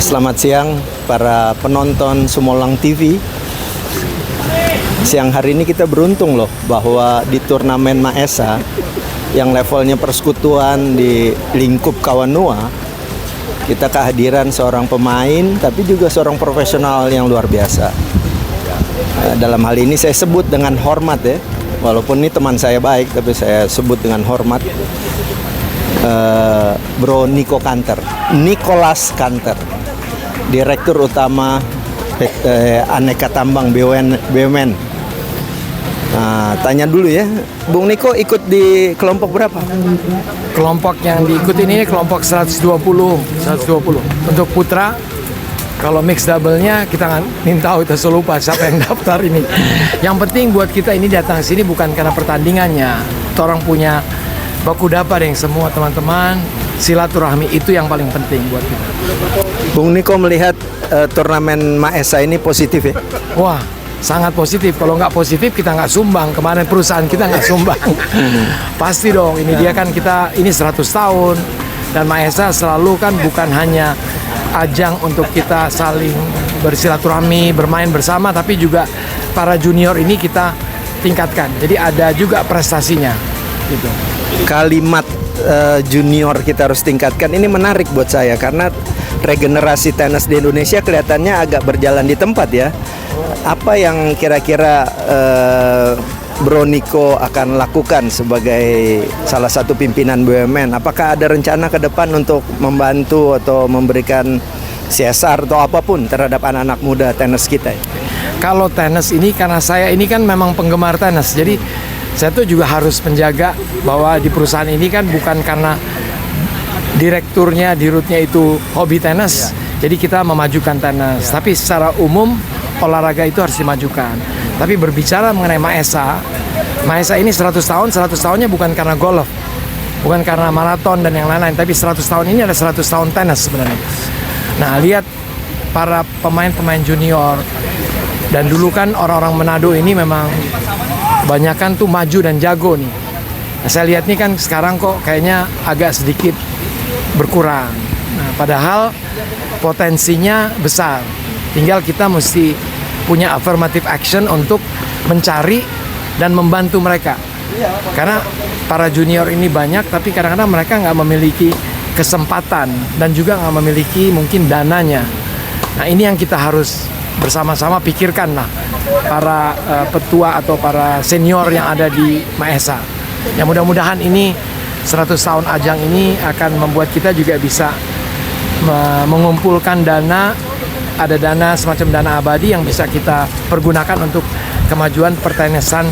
Selamat siang para penonton Sumolang TV. Siang hari ini kita beruntung loh bahwa di turnamen Maesa yang levelnya persekutuan di lingkup Kawanua, kita kehadiran seorang pemain tapi juga seorang profesional yang luar biasa. Dalam hal ini saya sebut dengan hormat ya, walaupun ini teman saya baik tapi saya sebut dengan hormat. Bro Nicholas Kanter, Direktur Utama Aneka Tambang BUMN. Nah, tanya dulu ya, Bung Niko ikut di kelompok berapa? Kelompok yang diikuti ini kelompok 120. Untuk putra, kalau mix double-nya kita nggak tahu, kita lupa siapa yang daftar ini. Yang penting buat kita ini datang sini bukan karena pertandingannya. Kita orang punya baku dapat yang semua teman-teman, silaturahmi itu yang paling penting buat kita. Bung Niko melihat turnamen Maesa ini positif ya? Wah, sangat positif. Kalau nggak positif kita nggak sumbang. Kemarin perusahaan kita nggak sumbang. Pasti dong. Ini dia kan kita ini 100 tahun dan Maesa selalu kan bukan hanya ajang untuk kita saling bersilaturahmi, bermain bersama, tapi juga para junior ini kita tingkatkan. Jadi ada juga prestasinya. Gitu. Kalimat junior kita harus tingkatkan ini menarik buat saya karena regenerasi tenis di Indonesia kelihatannya agak berjalan di tempat ya. Apa yang kira-kira Bro Niko akan lakukan sebagai salah satu pimpinan BUMN? Apakah ada rencana ke depan untuk membantu atau memberikan CSR atau apapun terhadap anak-anak muda tenis kita? Kalau tenis ini karena saya ini kan memang penggemar tenis, jadi saya tuh juga harus menjaga bahwa di perusahaan ini kan bukan karena direkturnya, dirutnya itu hobi tenis, jadi kita memajukan tenis. Tapi secara umum olahraga itu harus dimajukan. Tapi berbicara mengenai Maesa ini 100 tahun, 100 tahunnya bukan karena golf, bukan karena maraton dan yang lain-lain, tapi 100 tahun ini ada 100 tahun tenis sebenarnya. Nah, lihat para pemain-pemain junior, dan dulu kan orang-orang Manado ini memang kebanyakan tuh maju dan jago nih. Nah, saya lihat nih kan sekarang kok kayaknya agak sedikit berkurang. Nah, padahal potensinya besar. Tinggal kita mesti punya affirmative action untuk mencari dan membantu mereka. Karena para junior ini banyak, tapi kadang-kadang mereka nggak memiliki kesempatan dan juga nggak memiliki mungkin dananya. Nah, ini yang kita harus bersama-sama pikirkan lah, para petua atau para senior yang ada di Maesa. Ya, mudah-mudahan ini 100 tahun ajang ini akan membuat kita juga bisa mengumpulkan dana, ada dana semacam dana abadi yang bisa kita pergunakan untuk kemajuan pertenisan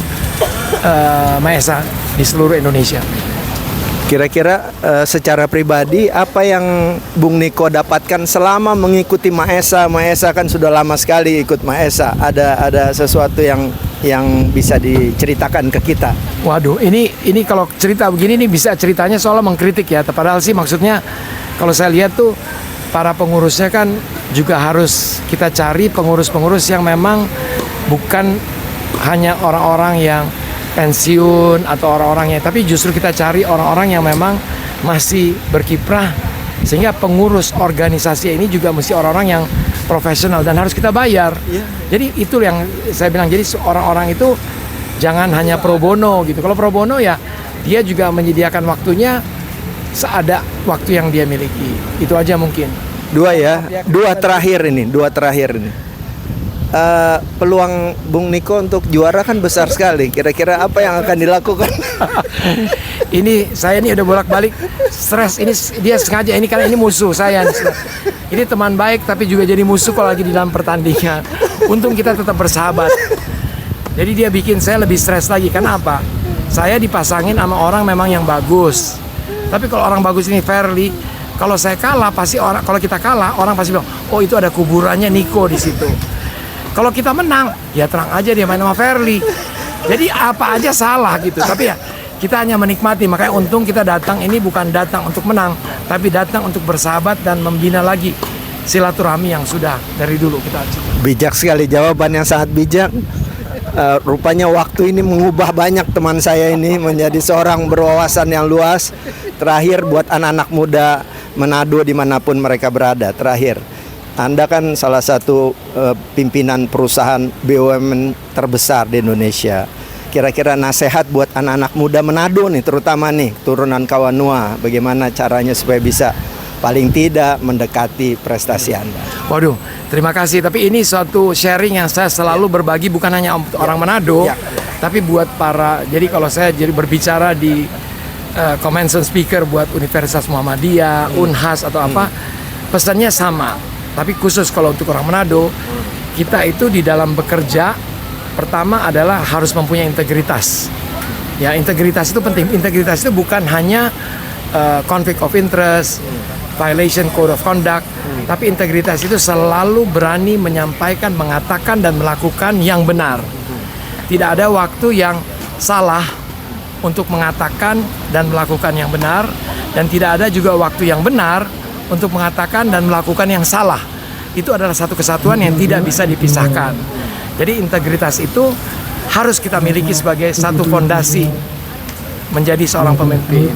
Maesa di seluruh Indonesia. Kira-kira secara pribadi apa yang Bung Niko dapatkan selama mengikuti Maesa? Maesa kan sudah lama sekali ikut Maesa. Ada sesuatu yang bisa diceritakan ke kita? Waduh, ini kalau cerita begini nih bisa ceritanya soal mengkritik ya. Padahal sih maksudnya kalau saya lihat tuh para pengurusnya kan juga harus kita cari pengurus-pengurus yang memang bukan hanya orang-orang yang pensiun atau orang-orang yang, tapi justru kita cari orang-orang yang memang masih berkiprah, sehingga pengurus organisasi ini juga mesti orang-orang yang profesional dan harus kita bayar. Jadi itu yang saya bilang, jadi orang-orang itu jangan hanya pro bono gitu. Kalau pro bono ya dia juga menyediakan waktunya seada waktu yang dia miliki. Itu aja mungkin. Dua terakhir ini. Peluang Bung Niko untuk juara kan besar sekali. Kira-kira apa yang akan dilakukan? Ini saya ini udah bolak-balik stres. Ini dia sengaja, ini karena ini musuh saya. Ini teman baik tapi juga jadi musuh kalau lagi di dalam pertandingan. Untung kita tetap bersahabat. Jadi dia bikin saya lebih stres lagi. Kenapa? Saya dipasangin sama orang memang yang bagus. Tapi kalau orang bagus ini fairly, kalau saya kalah pasti kalau kita kalah orang pasti bilang, oh itu ada kuburannya Niko di situ. Kalau kita menang, ya terang aja dia main sama Fairly. Jadi apa aja salah gitu. Tapi ya kita hanya menikmati. Makanya untung kita datang ini bukan datang untuk menang, tapi datang untuk bersahabat dan membina lagi silaturahmi yang sudah dari dulu kita. Bijak sekali, jawaban yang sangat bijak. Rupanya waktu ini mengubah banyak teman saya ini menjadi seorang berwawasan yang luas. Terakhir buat anak-anak muda Manado dimanapun mereka berada. Terakhir, Anda kan salah satu pimpinan perusahaan BUMN terbesar di Indonesia. Kira-kira nasihat buat anak-anak muda Manado nih, terutama nih turunan Kawanua, bagaimana caranya supaya bisa paling tidak mendekati prestasi Anda? Waduh, terima kasih. Tapi ini suatu sharing yang saya selalu berbagi, bukan hanya untuk orang Manado, tapi buat para. Jadi kalau saya jadi berbicara di convention speaker buat Universitas Muhammadiyah, Unhas atau apa, pesannya sama. Tapi khusus kalau untuk orang Manado, kita itu di dalam bekerja, pertama adalah harus mempunyai integritas. Ya, integritas itu penting. Integritas itu bukan hanya conflict of interest, violation code of conduct, tapi integritas itu selalu berani menyampaikan, mengatakan dan melakukan yang benar. Tidak ada waktu yang salah untuk mengatakan dan melakukan yang benar, dan tidak ada juga waktu yang benar untuk mengatakan dan melakukan yang salah. Itu adalah satu kesatuan yang tidak bisa dipisahkan. Jadi integritas itu harus kita miliki sebagai satu fondasi menjadi seorang pemimpin.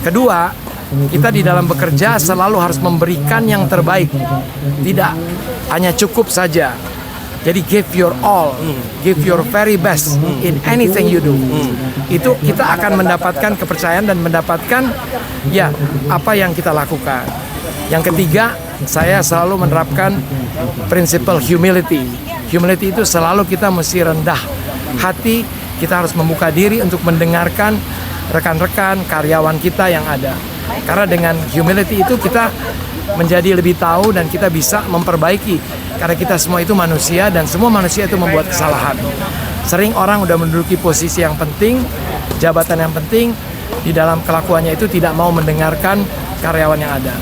Kedua, kita di dalam bekerja selalu harus memberikan yang terbaik. Tidak hanya cukup saja. Jadi give your all, give your very best in anything you do. Itu kita akan mendapatkan kepercayaan dan mendapatkan ya apa yang kita lakukan. Yang ketiga, saya selalu menerapkan prinsipal humility. Humility itu selalu kita mesti rendah hati, kita harus membuka diri untuk mendengarkan rekan-rekan, karyawan kita yang ada. Karena dengan humility itu kita menjadi lebih tahu dan kita bisa memperbaiki. Karena kita semua itu manusia dan semua manusia itu membuat kesalahan. Sering orang udah menduduki posisi yang penting, jabatan yang penting, di dalam kelakuannya itu tidak mau mendengarkan karyawan yang ada.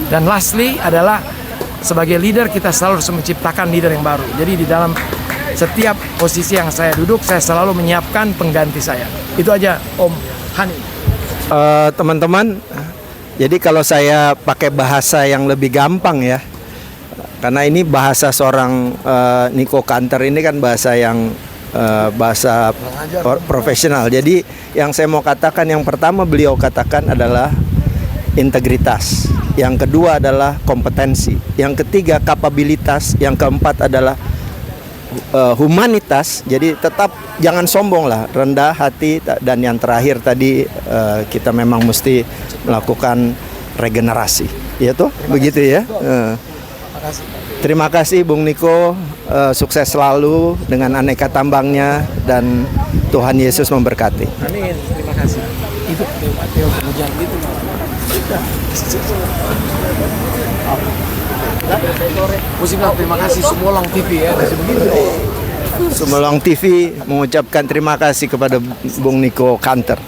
Dan lastly adalah sebagai leader kita selalu harus menciptakan leader yang baru. Jadi di dalam setiap posisi yang saya duduk, saya selalu menyiapkan pengganti saya. Itu aja Om Hani. Teman-teman, jadi kalau saya pakai bahasa yang lebih gampang ya, karena ini bahasa seorang Nico Kanter ini kan bahasa yang bahasa profesional. Jadi yang saya mau katakan, yang pertama beliau katakan adalah integritas, yang kedua adalah kompetensi, yang ketiga kapabilitas, yang keempat adalah humanitas. Jadi tetap jangan sombong lah, rendah hati, dan yang terakhir tadi kita memang mesti melakukan regenerasi. Ya tuh, begitu ya. Terima kasih Bung Niko, sukses selalu dengan aneka tambangnya dan Tuhan Yesus memberkati. Amin, terima kasih. Itu Mateo kemudian gitu. Musibah, terima kasih Sumolong TV ya. Sumolong TV mengucapkan terima kasih kepada Bung Niko Kanter.